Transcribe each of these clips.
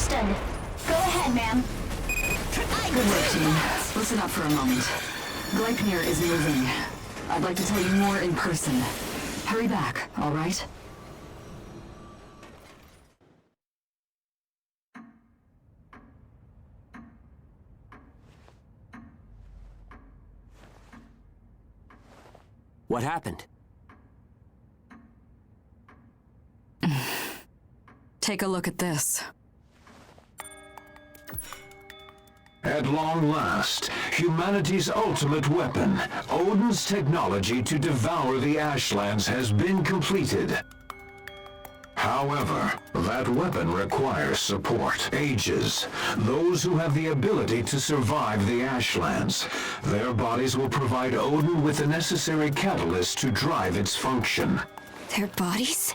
Understood. Go ahead, ma'am. Good work, team. Listen up for a moment. Gleipnir is moving. I'd like to tell you more in person. Hurry back, all right? What happened? Take a look at this. At long last, humanity's ultimate weapon, Odin's technology to devour the Ashlands, has been completed. However, that weapon requires support. Ages, those who have the ability to survive the Ashlands. Their bodies will provide Odin with the necessary catalyst to drive its function. Their bodies?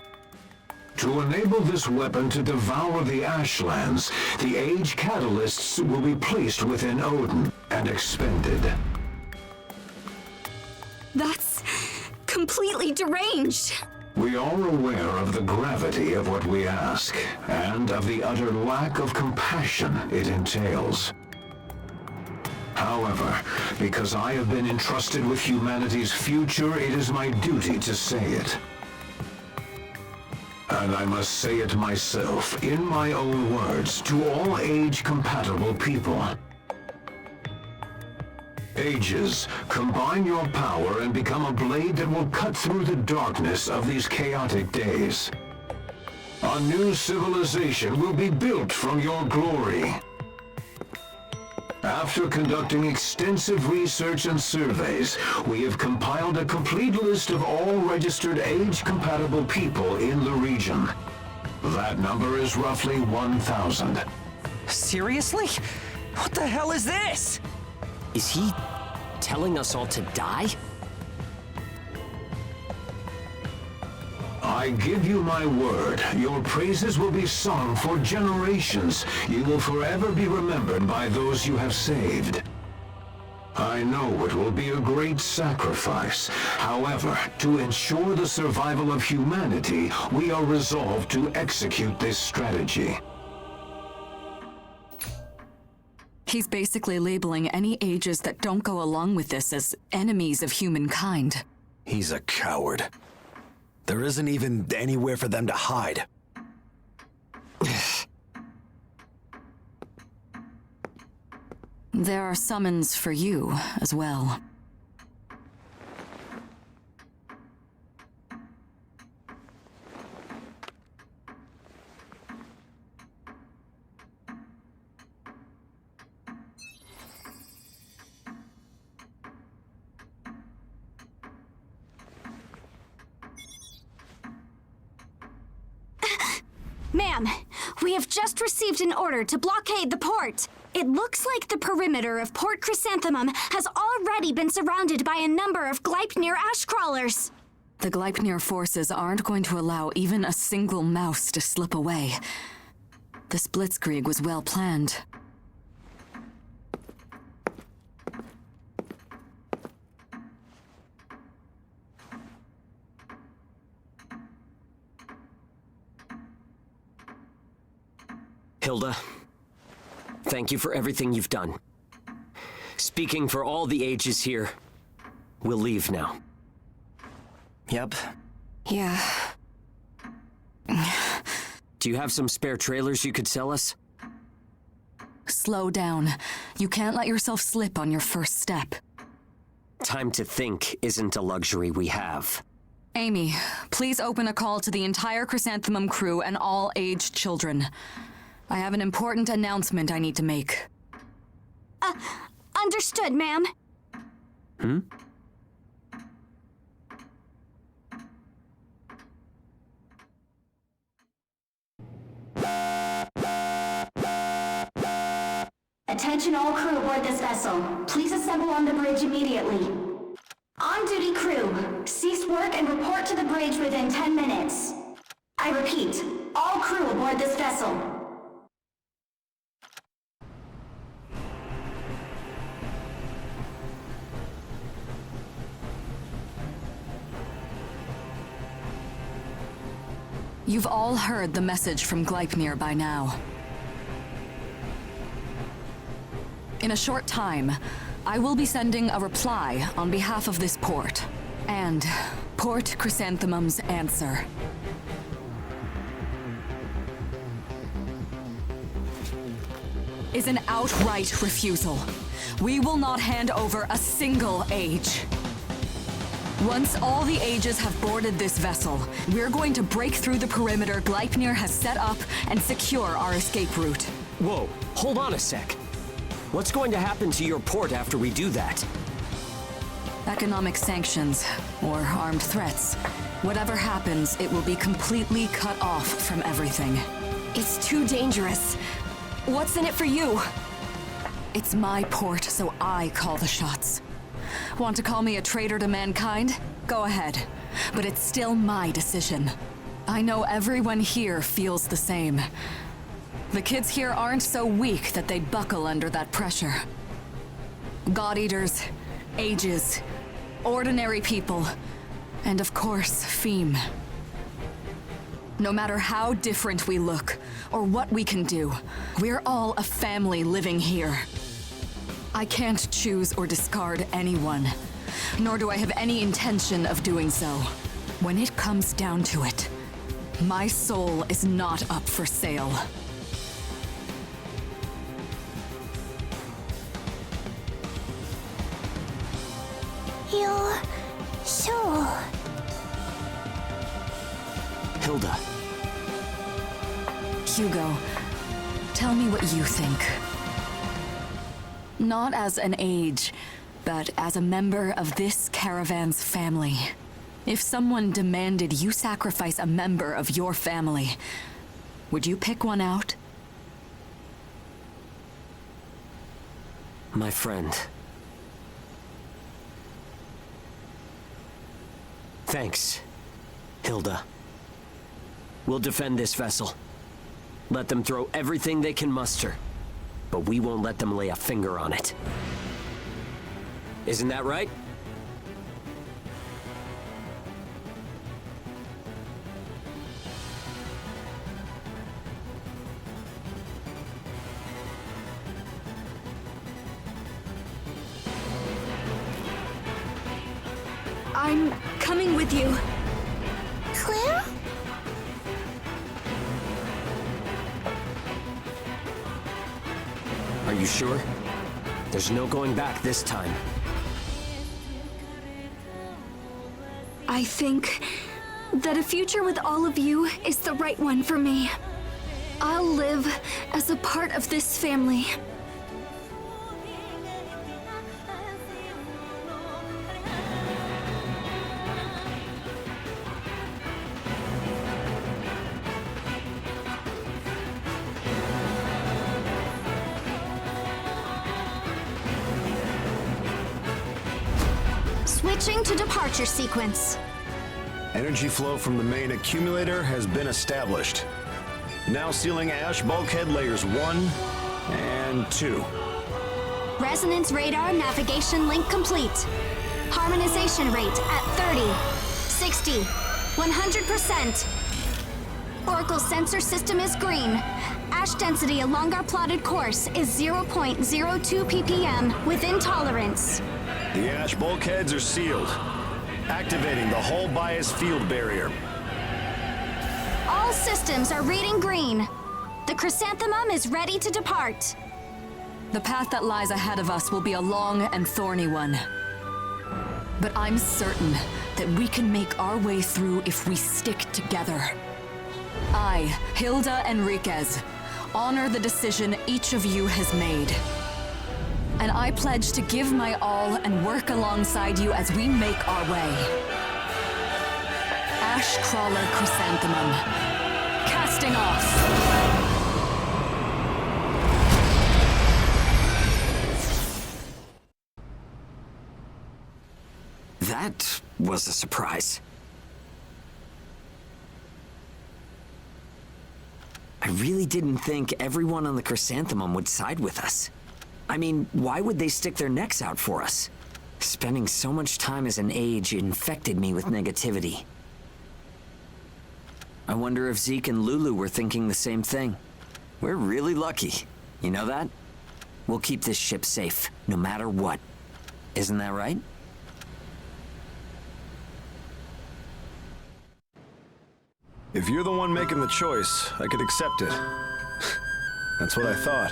To enable this weapon to devour the Ashlands, the Age catalysts will be placed within Odin and expended. That's completely deranged. We are aware of the gravity of what we ask, and of the utter lack of compassion it entails. However, because I have been entrusted with humanity's future, it is my duty to say it. And I must say it myself, in my own words, to all age-compatible people. Ages, combine your power and become a blade that will cut through the darkness of these chaotic days. A new civilization will be built from your glory. After conducting extensive research and surveys, we have compiled a complete list of all registered age-compatible people in the region. That number is roughly 1,000. Seriously? What the hell is this? Is he telling us all to die? I give you my word, your praises will be sung for generations. You will forever be remembered by those you have saved. I know it will be a great sacrifice. However, to ensure the survival of humanity, we are resolved to execute this strategy. He's basically labeling any ages that don't go along with this as enemies of humankind. He's a coward. There isn't even anywhere for them to hide. There are summons for you as well. Ma'am, we have just received an order to blockade the port. It looks like the perimeter of Port Chrysanthemum has already been surrounded by a number of Gleipnir ashcrawlers. The Gleipnir forces aren't going to allow even a single mouse to slip away. This blitzkrieg was well planned. Hilda, thank you for everything you've done. Speaking for all the ages here, we'll leave now. Yep. Yeah. Do you have some spare trailers you could sell us? Slow down. You can't let yourself slip on your first step. Time to think isn't a luxury we have. Amy, please open a call to the entire Chrysanthemum crew and all aged children. I have an important announcement I need to make. Understood, ma'am. Attention all crew aboard this vessel. Please assemble on the bridge immediately. On-duty crew, cease work and report to the bridge within 10 minutes. I repeat, all crew aboard this vessel. You've all heard the message from Gleipnir by now. In a short time, I will be sending a reply on behalf of this port. And Port Chrysanthemum's answer. Is an outright refusal. We will not hand over a single age. Once all the ages have boarded this vessel, we're going to break through the perimeter Gleipnir has set up and secure our escape route. Whoa, hold on a sec. What's going to happen to your port after we do that? Economic sanctions, or armed threats. Whatever happens, it will be completely cut off from everything. It's too dangerous. What's in it for you? It's my port, so I call the shots. Want to call me a traitor to mankind? Go ahead. But it's still my decision. I know everyone here feels the same. The kids here aren't so weak that they'd buckle under that pressure. God-eaters, ages, ordinary people, and of course, Feem. No matter how different we look, or what we can do, we're all a family living here. I can't choose or discard anyone, nor do I have any intention of doing so. When it comes down to it, my soul is not up for sale. Your soul. Hilda. Hugo, tell me what you think. Not as an age, but as a member of this caravan's family. If someone demanded you sacrifice a member of your family, would you pick one out? My friend. Thanks, Hilda. We'll defend this vessel. Let them throw everything they can muster, but we won't let them lay a finger on it. Isn't that right? I'm coming with you. Claire? Are you sure? There's no going back this time. I think that a future with all of you is the right one for me. I'll live as a part of this family. Switching to departure sequence. Energy flow from the main accumulator has been established. Now sealing ash bulkhead layers 1 and 2. Resonance radar navigation link complete. Harmonization rate at 30, 60, 100%. Oracle sensor system is green. Ash density along our plotted course is 0.02 ppm within tolerance. The ash bulkheads are sealed. Activating the hull bias field barrier. All systems are reading green. The chrysanthemum is ready to depart. The path that lies ahead of us will be a long and thorny one. But I'm certain that we can make our way through if we stick together. I, Hilda Enriquez, honor the decision each of you has made. And I pledge to give my all and work alongside you as we make our way. Ash Crawler Chrysanthemum. Casting off. That was a surprise. I really didn't think everyone on the chrysanthemum would side with us. I mean, why would they stick their necks out for us? Spending so much time as an age infected me with negativity. I wonder if Zeke and Lulu were thinking the same thing. We're really lucky. You know that? We'll keep this ship safe, no matter what. Isn't that right? If you're the one making the choice, I could accept it. That's what I thought.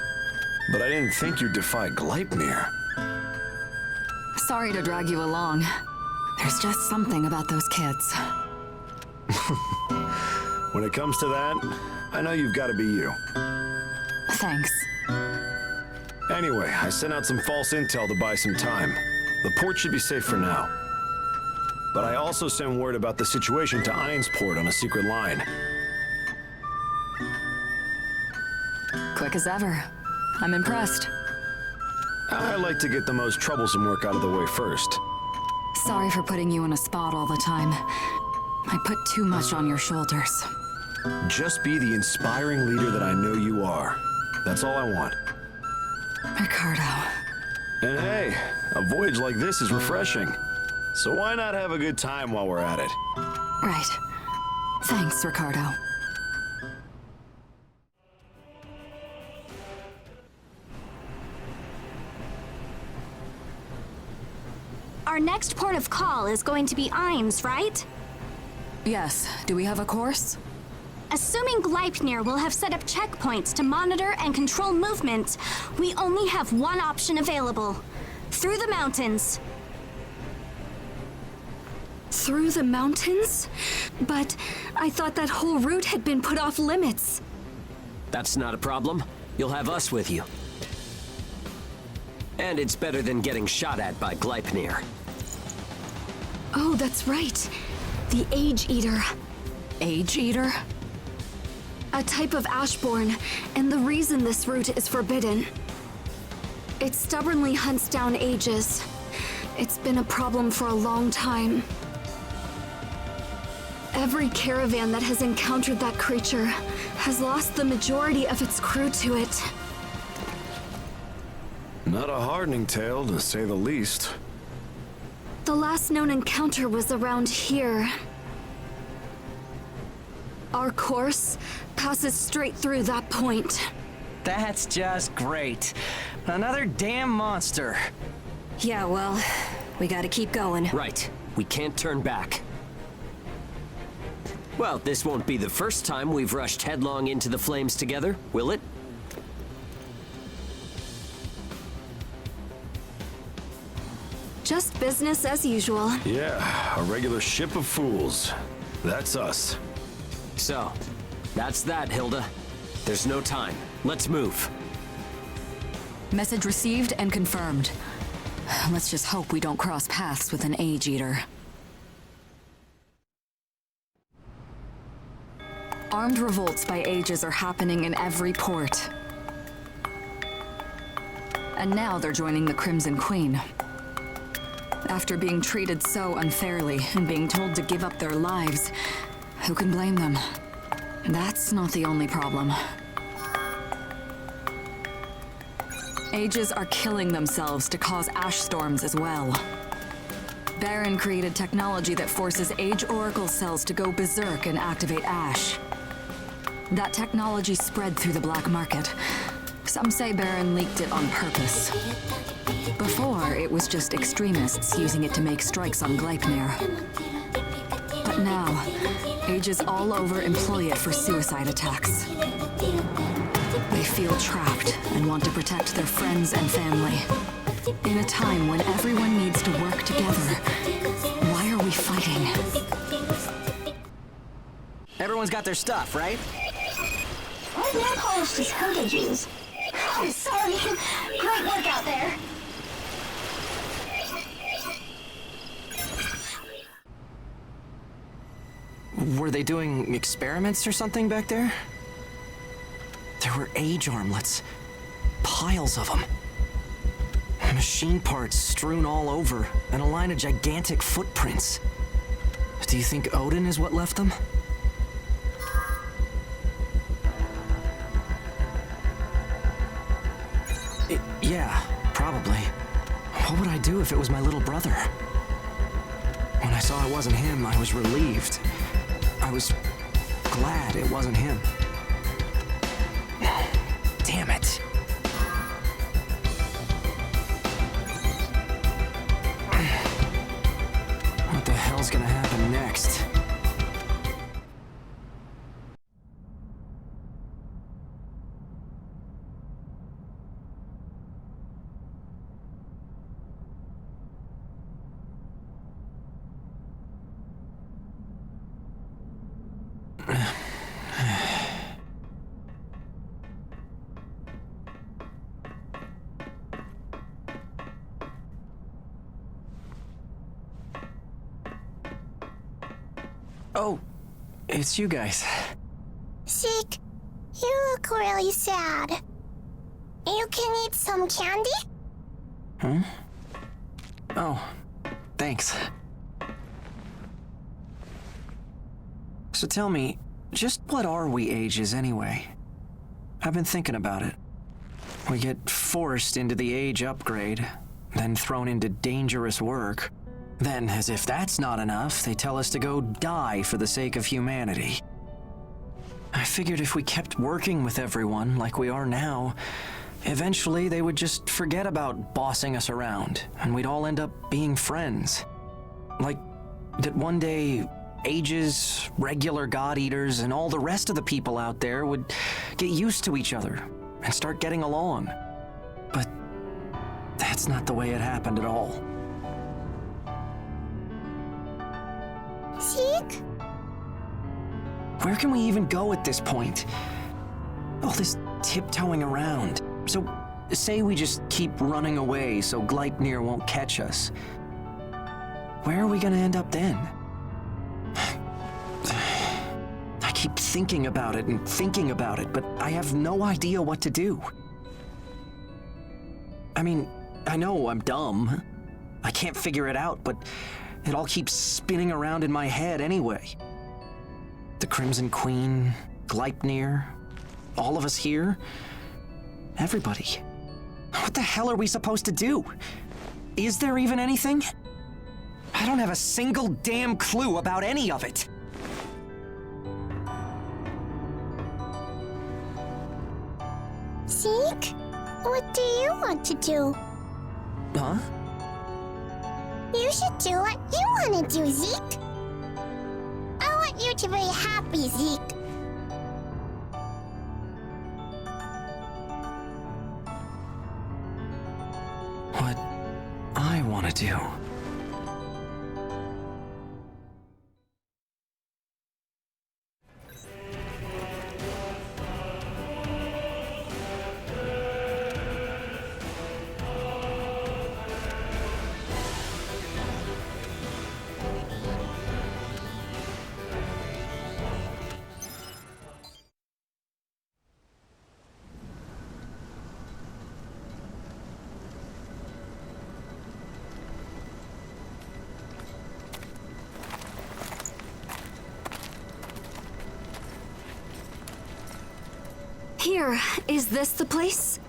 But I didn't think you'd defy Gleipnir. Sorry to drag you along. There's just something about those kids. When it comes to that, I know you've got to be you. Thanks. Anyway, I sent out some false intel to buy some time. The port should be safe for now. But I also sent word about the situation to Einsport on a secret line. Quick as ever. I'm impressed. I like to get the most troublesome work out of the way first. Sorry for putting you in a spot all the time. I put too much on your shoulders. Just be the inspiring leader that I know you are. That's all I want. Ricardo. And hey, a voyage like this is refreshing. So why not have a good time while we're at it? Right. Thanks, Ricardo. Our next port of call is going to be Eims, right? Yes. Do we have a course? Assuming Gleipnir will have set up checkpoints to monitor and control movement, we only have one option available. Through the mountains. Through the mountains? But I thought that whole route had been put off limits. That's not a problem. You'll have us with you. And it's better than getting shot at by Gleipnir. Oh, that's right. The Age Eater. Age Eater? A type of Ashborn, and the reason this route is forbidden. It stubbornly hunts down ages. It's been a problem for a long time. Every caravan that has encountered that creature has lost the majority of its crew to it. Not a hardening tale, to say the least. The last known encounter was around here. Our course passes straight through that point. That's just great. Another damn monster. Yeah, well, we gotta keep going. Right. We can't turn back. Well, this won't be the first time we've rushed headlong into the flames together, will it? Just business as usual. Yeah, a regular ship of fools. That's us. So, that's that, Hilda. There's no time. Let's move. Message received and confirmed. Let's just hope we don't cross paths with an Age Eater. Armed revolts by Ages are happening in every port. And now they're joining the Crimson Queen. After being treated so unfairly and being told to give up their lives, who can blame them? That's not the only problem. Ages are killing themselves to cause ash storms as well. Baron created technology that forces Age Oracle cells to go berserk and activate ash. That technology spread through the black market. Some say Baron leaked it on purpose. Before, it was just extremists using it to make strikes on Gleipnir. But now, Ages all over employ it for suicide attacks. They feel trapped and want to protect their friends and family. In a time when everyone needs to work together, why are we fighting? Everyone's got their stuff, right? My nail polish is Hoda Jews. I'm sorry. Great work out there. Were they doing experiments or something back there? There were age armlets. Piles of them. Machine parts strewn all over, and a line of gigantic footprints. Do you think Odin is what left them? Yeah, probably. What would I do if it was my little brother? When I saw it wasn't him, I was relieved. I was glad it wasn't him. Damn it. Oh, it's you guys. Zeke, you look really sad. You can eat some candy? Hmm? Oh, thanks. So tell me, just what are we ages anyway? I've been thinking about it. We get forced into the age upgrade, then thrown into dangerous work. Then, as if that's not enough, they tell us to go die for the sake of humanity. I figured if we kept working with everyone like we are now, eventually they would just forget about bossing us around, and we'd all end up being friends. Like, that one day, ages, regular god-eaters, and all the rest of the people out there would get used to each other and start getting along. But that's not the way it happened at all. Zeke? Where can we even go at this point? All this tiptoeing around. So, say we just keep running away so Gleipnir won't catch us. Where are we gonna end up then? I keep thinking about it and thinking about it, but I have no idea what to do. I mean, I know I'm dumb. I can't figure it out, but it all keeps spinning around in my head anyway. The Crimson Queen, Gleipnir, all of us here, everybody. What the hell are we supposed to do? Is there even anything? I don't have a single damn clue about any of it. Zeke? What do you want to do? Huh? You should do what you want to do, Zeke. I want you to be happy, Zeke. What I want to do. Here, is this the place?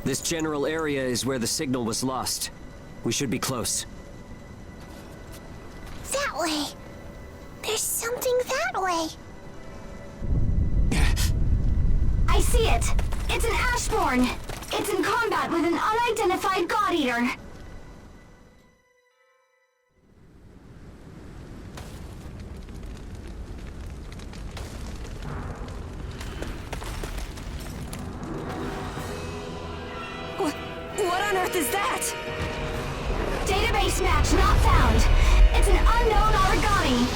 This general area is where the signal was lost. We should be close. That way. There's something that way. I see it. It's an Ashborn. It's in combat with an unidentified God-eater. What on earth is that? Database match not found. It's an unknown origami.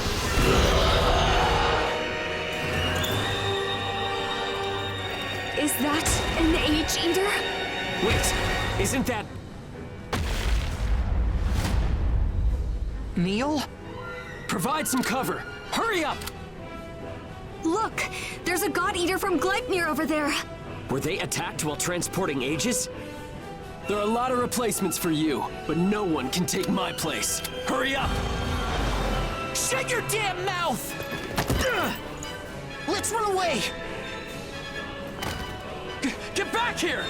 Is that an Age-Eater? Wait, isn't that... Neil? Provide some cover! Hurry up! Look, there's a God-Eater from Gleipnir over there. Were they attacked while transporting Aegis? There are a lot of replacements for you, but no one can take my place. Hurry up! Shut your damn mouth! Let's run away! Get back here!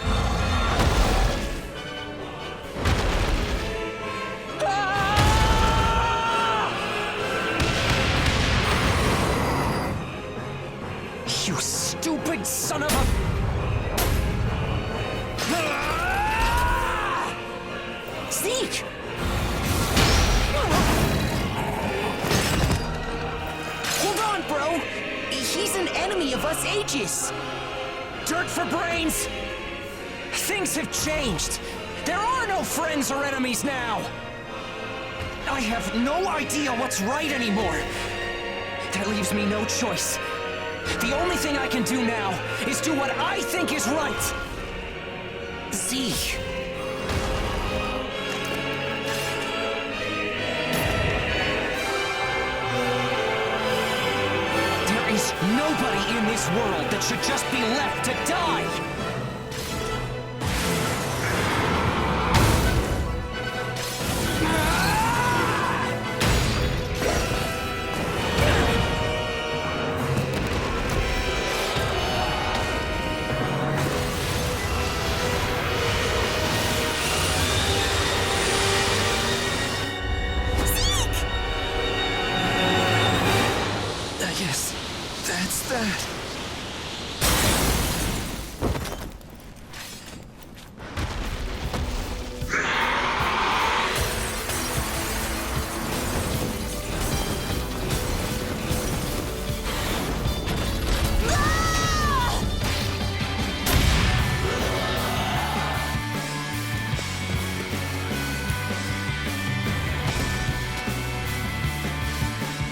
You stupid son of a... Zeke! Hold on, bro! He's an enemy of us Aegis! Dirt for brains! Things have changed! There are no friends or enemies now! I have no idea what's right anymore! That leaves me no choice. The only thing I can do now is do what I think is right! Zeke. anybody in this world that should just be left to die! Yes, that's that.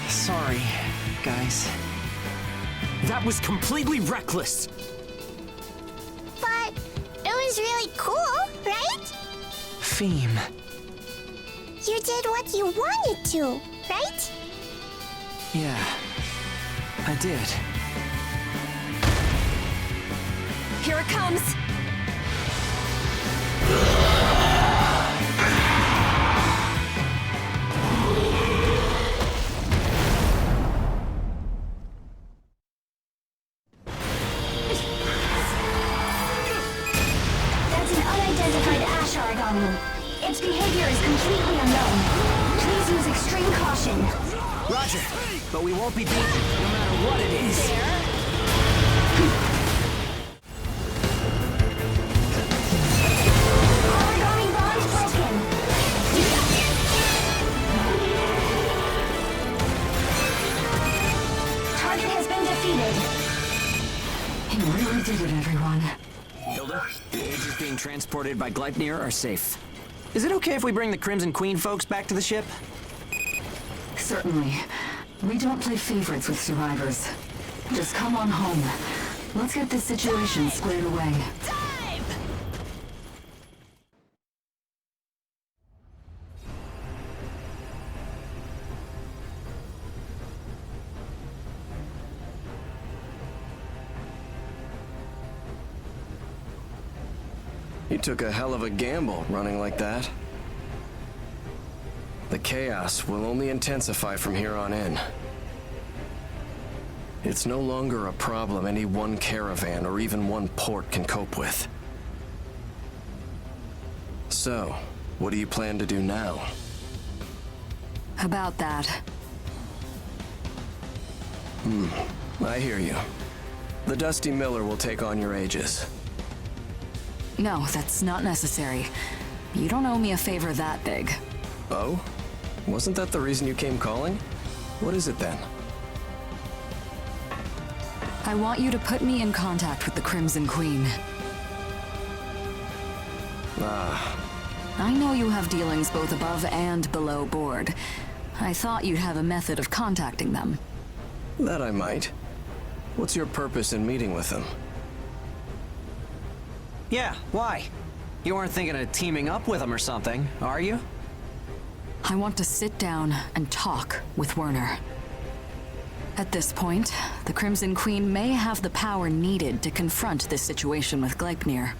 Sorry, guys. That was completely reckless. But it was really cool, right? Theme. You did what you wanted to, right? Yeah, I did. Here it comes! That's an unidentified ash origami. Its behavior is completely unknown. Please use extreme caution. Roger, but we won't be beaten, no matter what it is. Origami bond broken. Target has been defeated. He really did it, everyone. Hilda, the ages being transported by Gleipnir are safe. Is it okay if we bring the Crimson Queen folks back to the ship? Certainly. We don't play favorites with survivors. Just come on home. Let's get this situation squared away. You took a hell of a gamble running like that. The chaos will only intensify from here on in. It's no longer a problem any one caravan or even one port can cope with. So, what do you plan to do now? About that. I hear you. The Dusty Miller will take on your aegis. No, that's not necessary. You don't owe me a favor that big. Oh? Wasn't that the reason you came calling? What is it then? I want you to put me in contact with the Crimson Queen. I know you have dealings both above and below board. I thought you'd have a method of contacting them. That I might. What's your purpose in meeting with them? Yeah, why? You aren't thinking of teaming up with them or something, are you? I want to sit down and talk with Werner. At this point, the Crimson Queen may have the power needed to confront this situation with Gleipnir.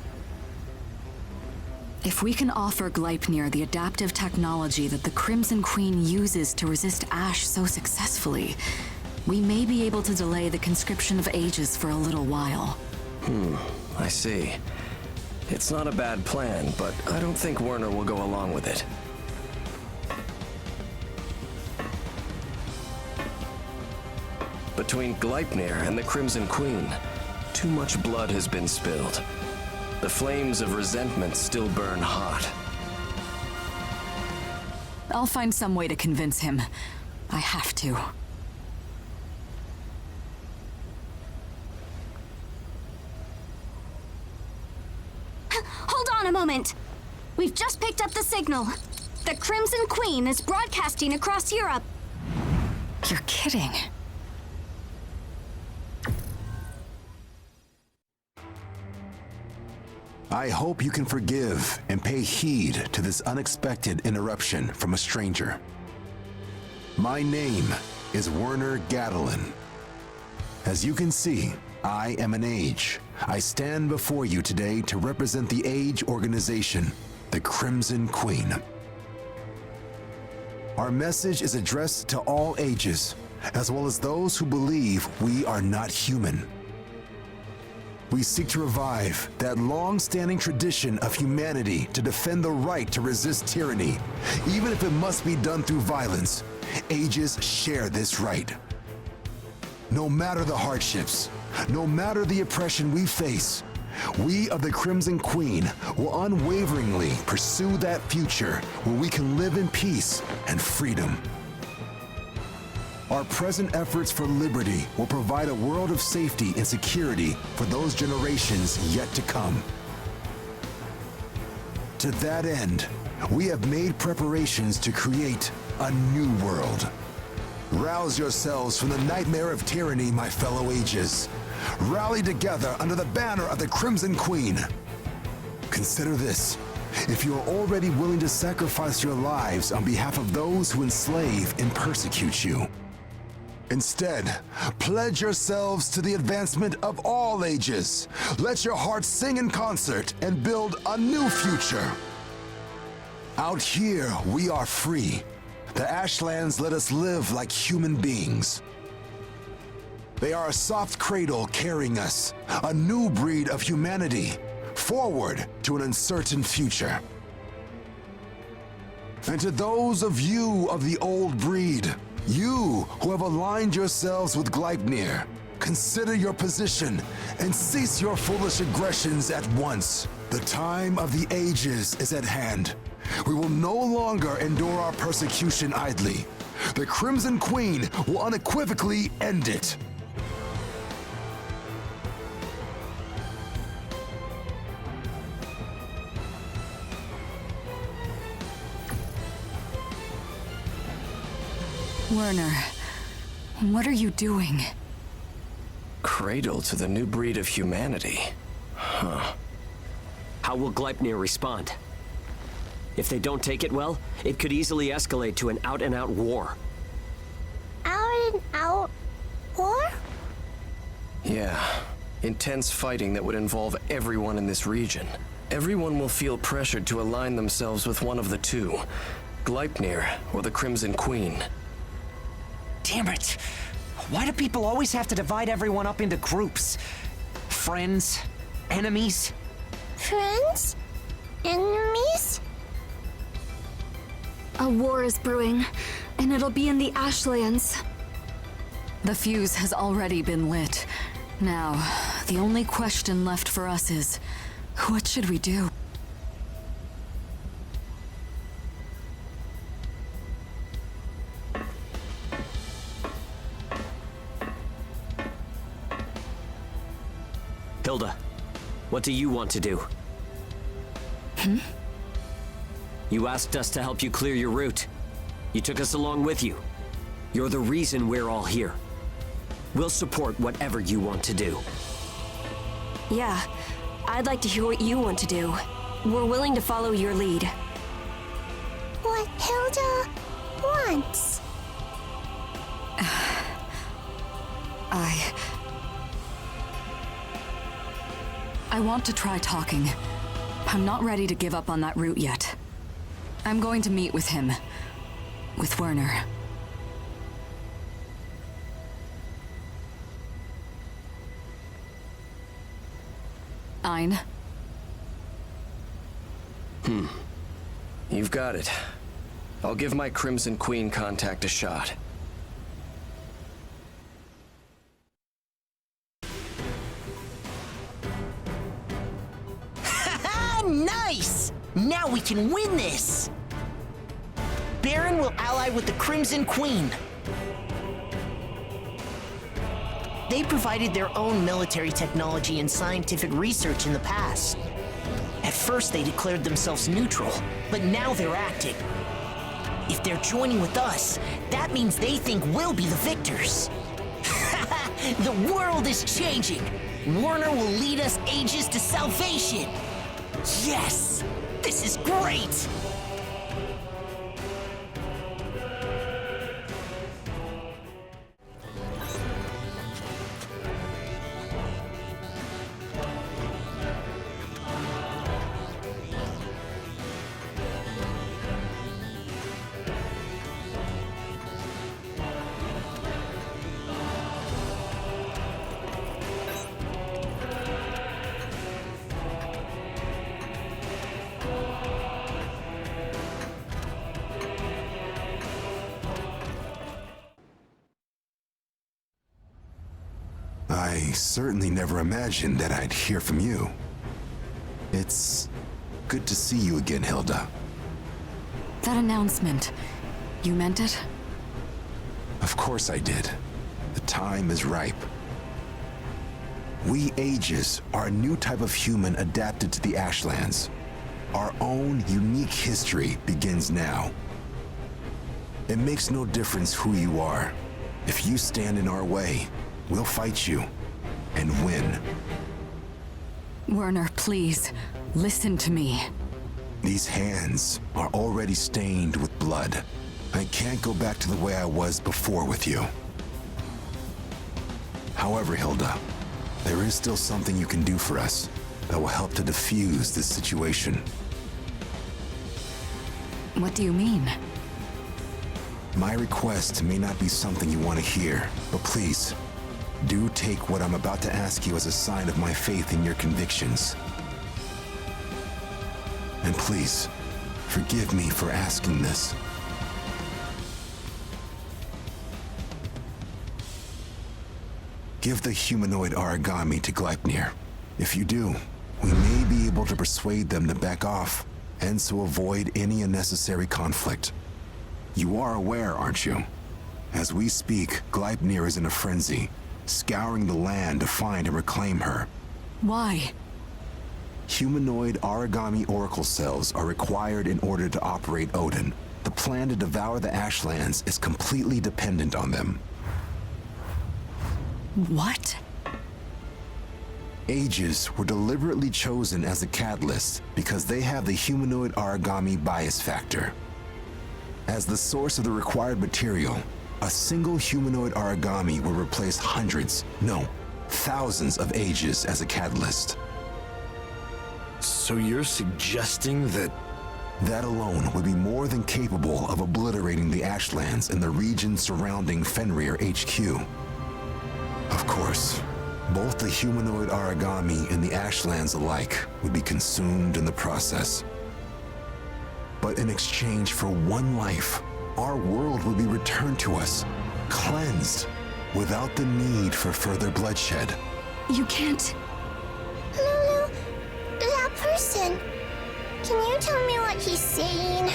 If we can offer Gleipnir the adaptive technology that the Crimson Queen uses to resist Ash so successfully, we may be able to delay the conscription of ages for a little while. I see. It's not a bad plan, but I don't think Werner will go along with it. Between Gleipnir and the Crimson Queen, too much blood has been spilled. The flames of resentment still burn hot. I'll find some way to convince him. I have to. Hold on a moment. We've just picked up the signal. The Crimson Queen is broadcasting across Europe. You're kidding. I hope you can forgive and pay heed to this unexpected interruption from a stranger. My name is Werner Gadelin. As you can see, I am an Age. I stand before you today to represent the Age organization, the Crimson Queen. Our message is addressed to all ages, as well as those who believe we are not human. We seek to revive that long-standing tradition of humanity to defend the right to resist tyranny, even if it must be done through violence. Ages share this right. No matter the hardships, no matter the oppression we face, we of the Crimson Queen will unwaveringly pursue that future where we can live in peace and freedom. Our present efforts for liberty will provide a world of safety and security for those generations yet to come. To that end, we have made preparations to create a new world. Rouse yourselves from the nightmare of tyranny, my fellow Ages. Rally together under the banner of the Crimson Queen. Consider this. If you are already willing to sacrifice your lives on behalf of those who enslave and persecute you, instead, pledge yourselves to the advancement of all ages. Let your hearts sing in concert and build a new future. Out here, we are free. The Ashlands let us live like human beings. They are a soft cradle carrying us, a new breed of humanity, forward to an uncertain future. And to those of you of the old breed, you who have aligned yourselves with Gleipnir, consider your position and cease your foolish aggressions at once. The time of the ages is at hand. We will no longer endure our persecution idly. The Crimson Queen will unequivocally end it. Werner, what are you doing? Cradle to the new breed of humanity. Huh. How will Gleipnir respond? If they don't take it well, it could easily escalate to an out-and-out war. Out war? Yeah. Intense fighting that would involve everyone in this region. Everyone will feel pressured to align themselves with one of the two. Gleipnir or the Crimson Queen. Damn it! Why do people always have to divide everyone up into groups? Friends? Enemies? Friends? Enemies? A war is brewing, and it'll be in the Ashlands. The fuse has already been lit. Now, the only question left for us is, what should we do? Hilda, what do you want to do? You asked us to help you clear your route. You took us along with you. You're the reason we're all here. We'll support whatever you want to do. Yeah, I'd like to hear what you want to do. We're willing to follow your lead. What Hilda wants. I want to try talking. I'm not ready to give up on that route yet. I'm going to meet with him. With Werner. Ein? You've got it. I'll give my Crimson Queen contact a shot. Nice! Now we can win this! Baron will ally with the Crimson Queen. They provided their own military technology and scientific research in the past. At first they declared themselves neutral, but now they're acting. If they're joining with us, that means they think we'll be the victors. The world is changing! Werner will lead us ages to salvation! Yes! This is great! I certainly never imagined that I'd hear from you. It's good to see you again, Hilda. That announcement, you meant it? Of course I did. The time is ripe. We Ages are a new type of human adapted to the Ashlands. Our own unique history begins now. It makes no difference who you are. If you stand in our way, we'll fight you and win. Werner, please, listen to me. These hands are already stained with blood. I can't go back to the way I was before with you. However, Hilda, there is still something you can do for us that will help to defuse this situation. What do you mean? My request may not be something you want to hear, but please, do take what I'm about to ask you as a sign of my faith in your convictions. And please, forgive me for asking this. Give the humanoid origami to Gleipnir. If you do, we may be able to persuade them to back off, and so avoid any unnecessary conflict. You are aware, aren't you? As we speak, Gleipnir is in a frenzy, scouring the land to find and reclaim her. Why? Humanoid origami oracle cells are required in order to operate Odin. The plan to devour the Ashlands is completely dependent on them. What? Ages were deliberately chosen as a catalyst because they have the humanoid origami bias factor. As the source of the required material, a single humanoid origami will replace hundreds, no, thousands of Ages as a catalyst. So you're suggesting that... That alone would be more than capable of obliterating the Ashlands and the region surrounding Fenrir HQ. Of course, both the humanoid origami and the Ashlands alike would be consumed in the process. But in exchange for one life, our world would be returned to us, cleansed, without the need for further bloodshed. You can't... Lulu, that person. Can you tell me what he's saying?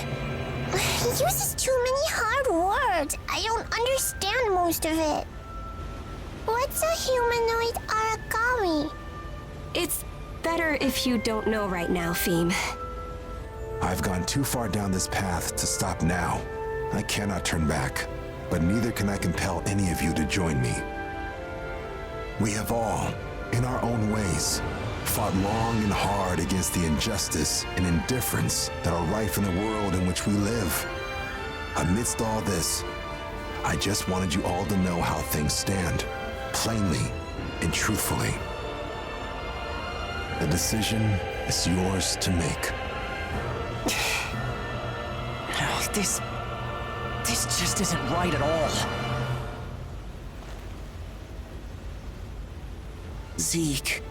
He uses too many hard words. I don't understand most of it. What's a humanoid origami? It's better if you don't know right now, Pheme. I've gone too far down this path to stop now. I cannot turn back, but neither can I compel any of you to join me. We have all, in our own ways, fought long and hard against the injustice and indifference that are rife in the world in which we live. Amidst all this, I just wanted you all to know how things stand, plainly and truthfully. The decision is yours to make. This just isn't right at all. Zeke.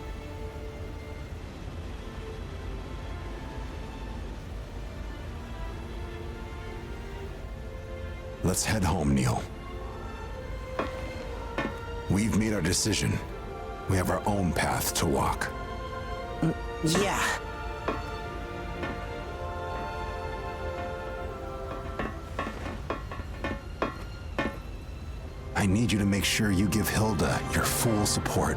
Let's head home, Neil. We've made our decision. We have our own path to walk. Yeah. I need you to make sure you give Hilda your full support.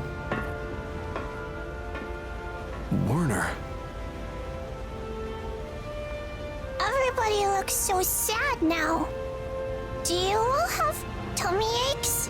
Werner. Everybody looks so sad now. Do you all have tummy aches?